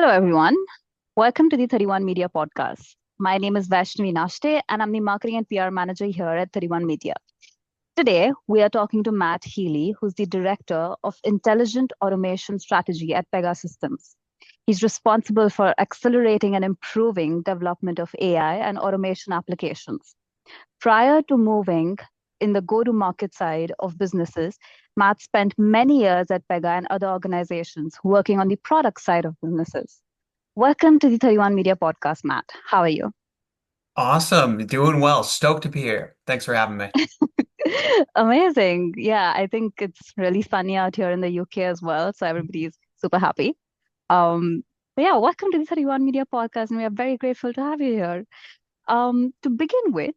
Hello, everyone. Welcome to the 31 Media podcast. My name is Vaishnavi Nashte, and I'm the marketing and PR manager here at 31 Media. Today, we are talking to Matt Healy, who's the director of intelligent automation strategy at Pegasystems. He's responsible for accelerating and improving development of AI and automation applications. Prior to moving in the go-to-market side of businesses, Matt spent many years at Pega and other organizations working on the product side of businesses. Welcome to the 31 Media Podcast, Matt. How are you? Awesome. Doing well. Stoked to be here. Thanks for having me. Amazing. Yeah, I think it's really sunny out here in the UK as well, so everybody's super happy. But yeah, welcome to the 31 Media Podcast, and we are very grateful to have you here. To begin with,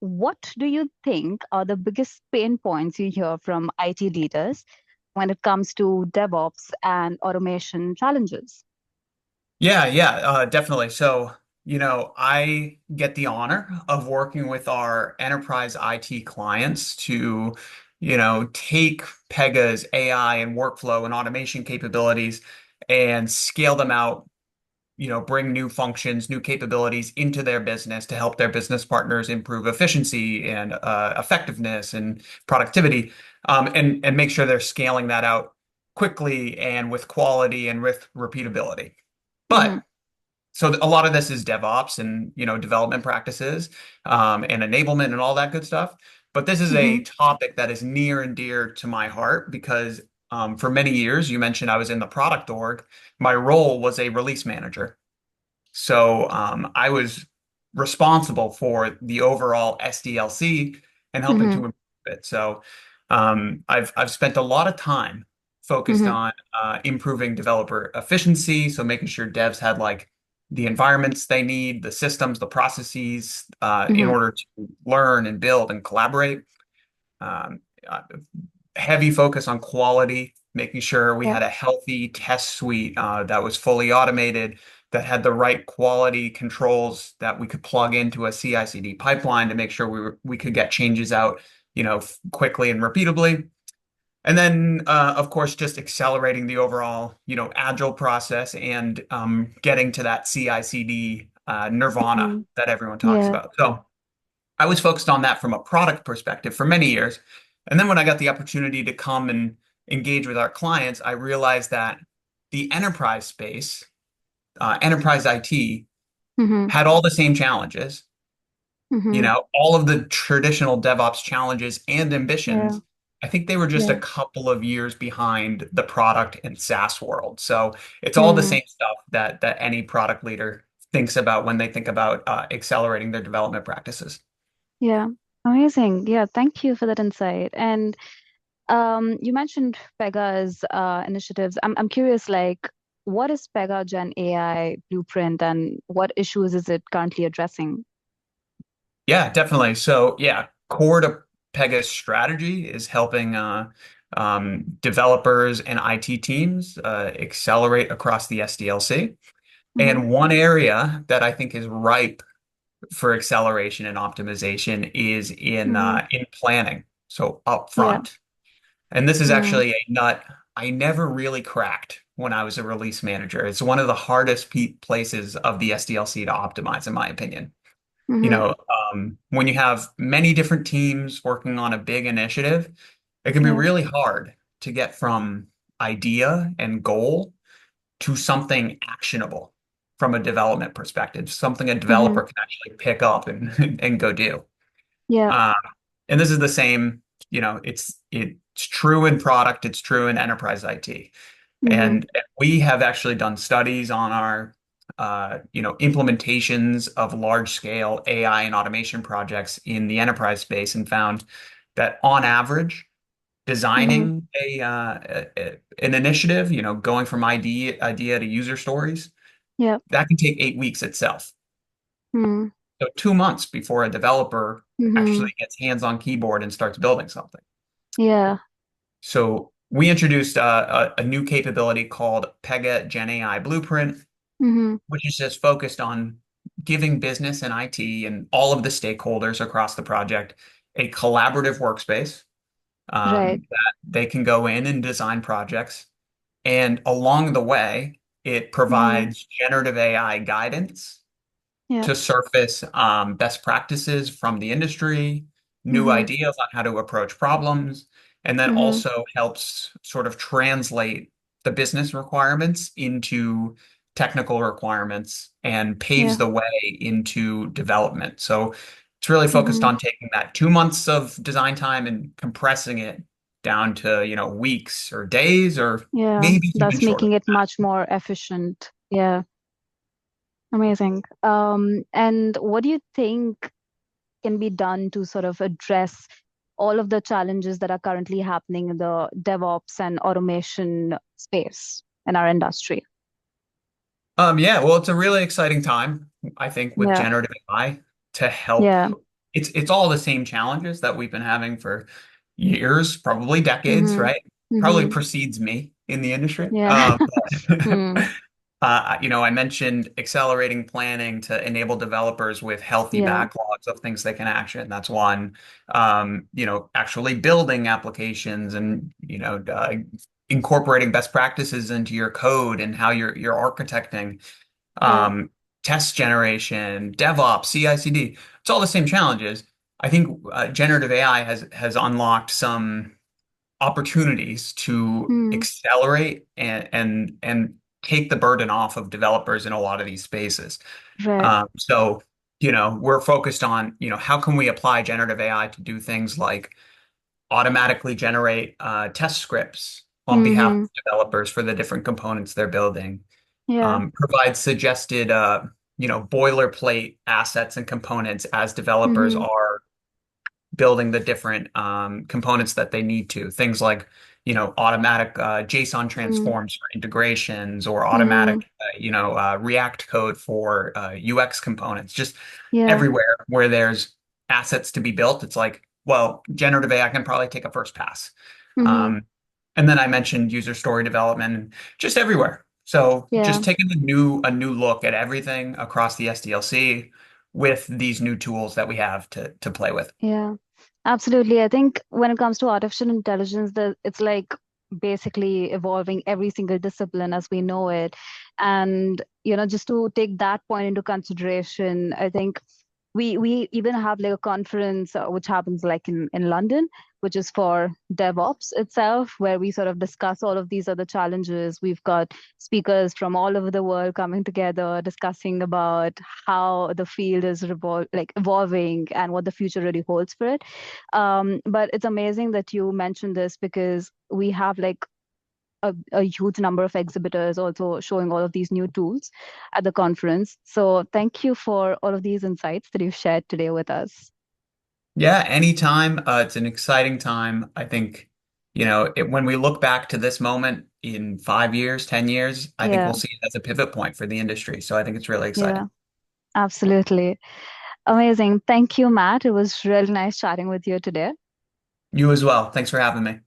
what do you think are the biggest pain points you hear from IT leaders when it comes to DevOps and automation challenges? Yeah, definitely. I get the honor of working with our enterprise IT clients to, take Pega's AI and workflow and automation capabilities and scale them out, bring new functions, new capabilities into their business to help their business partners improve efficiency and effectiveness and productivity, and make sure they're scaling that out quickly and with quality and with repeatability. Mm-hmm. But a lot of this is DevOps and development practices, and enablement and all that good stuff. But this is Mm-hmm. a topic that is near and dear to my heart because for many years, you mentioned I was in the product org. My role was a release manager. I was responsible for the overall SDLC and helping Mm-hmm. to improve it. I've spent a lot of time focused Mm-hmm. on improving developer efficiency, so making sure devs had like the environments they need, the systems, the processes in Mm-hmm. order to learn and build and collaborate. Um, uh, Heavy focus on quality, making sure we Yeah. had a healthy test suite that was fully automated, that had the right quality controls that we could plug into a CI/CD pipeline to make sure we could get changes out, quickly and repeatably. And then, of course, just accelerating the overall, agile process and getting to that CI/CD nirvana Mm-hmm. that everyone talks Yeah. about. So I was focused on that from a product perspective for many years. And then when I got the opportunity to come and engage with our clients, I realized that the enterprise space, enterprise IT, Mm-hmm. had all the same challenges, Mm-hmm. all of the traditional DevOps challenges and Yeah. ambitions. I think they were just a Yeah. couple of years behind the product and SaaS world. So it's all the Mm. same stuff that any product leader thinks about when they think about accelerating their development practices. Yeah. Amazing. Yeah. Thank you for that insight. And you mentioned Pega's initiatives. I'm curious, like, what is Pega Gen AI Blueprint and what issues is it currently addressing? Yeah, definitely. So yeah, core to Pega's strategy is helping developers and IT teams accelerate across the SDLC. Mm-hmm. And one area that I think is ripe for acceleration and optimization is Mm-hmm. in planning, so Yeah. upfront. And this is Mm-hmm. actually a nut I never really cracked when I was a release manager. It's one of the hardest places of the SDLC to optimize, in my opinion. Mm-hmm. When you have many different teams working on a big initiative, it can be Yeah. really hard to get from idea and goal to something actionable from a development perspective, something a Mm-hmm. developer can actually pick up and and go do. Yeah. Uh, and this is the same, it's true in product, it's true in enterprise IT. Mm-hmm. And we have actually done studies on our, implementations of large scale AI and automation projects in the enterprise space and found that on average, Mm-hmm. designing an initiative, going from idea to user stories, Yeah. that can take 8 weeks itself. Mm-hmm. So 2 months before a developer Mm-hmm. actually gets hands on keyboard and starts building something. Yeah. So we introduced a new capability called Pega Gen AI Blueprint, Mm-hmm. which is just focused on giving business and IT and all of the stakeholders across the project a collaborative workspace Right. that they can go in and design projects. And along the way, It Mm-hmm. provides generative AI guidance Yeah. to surface best practices from the industry, new Mm-hmm. ideas on how to approach problems, and then Mm-hmm. also helps sort of translate the business requirements into technical requirements and paves Yeah. the way into development. So it's really focused Mm-hmm. on taking that 2 months of design time and compressing it down to, weeks or days or Yeah. maybe even That's shorter. making it much more efficient. Yeah. Amazing. And what do you think can be done to sort of address all of the challenges that are currently happening in the DevOps and automation space in our industry? Yeah, well, it's a really exciting time, I think, with Yeah. generative AI to help. Yeah. It's all the same challenges that we've been having for years, probably decades, Mm-hmm. right? Probably Mm-hmm. precedes me in the industry. Yeah. Mm. I mentioned accelerating planning to enable developers with healthy Yeah. backlogs of things they can action. That's one. Actually building applications and, incorporating best practices into your code and how you're architecting, Yeah. um, test generation, DevOps, CI/CD. It's all the same challenges. I think generative AI has unlocked some opportunities to Mm. accelerate and take the burden off of developers in a lot of these spaces. Right. So, we're focused on, how can we apply generative AI to do things like automatically generate test scripts on behalf Mm-hmm. of developers for the different components they're building, Yeah. provide suggested, boilerplate assets and components as developers Mm-hmm. are building the different components that they need to. Things like, automatic JSON Mm-hmm. transforms for integrations or automatic, Mm-hmm. React code for UX components. Just Yeah. everywhere where there's assets to be built, it's like, well, generative AI can probably take a first pass. Mm-hmm. Um, and then I mentioned user story development, just everywhere. So Yeah. just taking a new look at everything across the SDLC with these new tools that we have to play with. Yeah. Absolutely. I think when it comes to artificial intelligence, it's like basically evolving every single discipline as we know it. And, just to take that point into consideration, I think we even have like a conference which happens like in London, which is for DevOps itself, where we sort of discuss all of these other challenges. We've got speakers from all over the world coming together, discussing about how the field is evolving and what the future really holds for it. But it's amazing that you mentioned this because we have like a huge number of exhibitors also showing all of these new tools at the conference. So thank you for all of these insights that you've shared today with us. Yeah, anytime. It's an exciting time. I think, when we look back to this moment in 5 years, 10 years, I think we'll Yeah, see it as a pivot point for the industry. So I think it's really yeah, exciting. absolutely. Amazing. Thank you, Matt. It was really nice chatting with you today. You as well. Thanks for having me.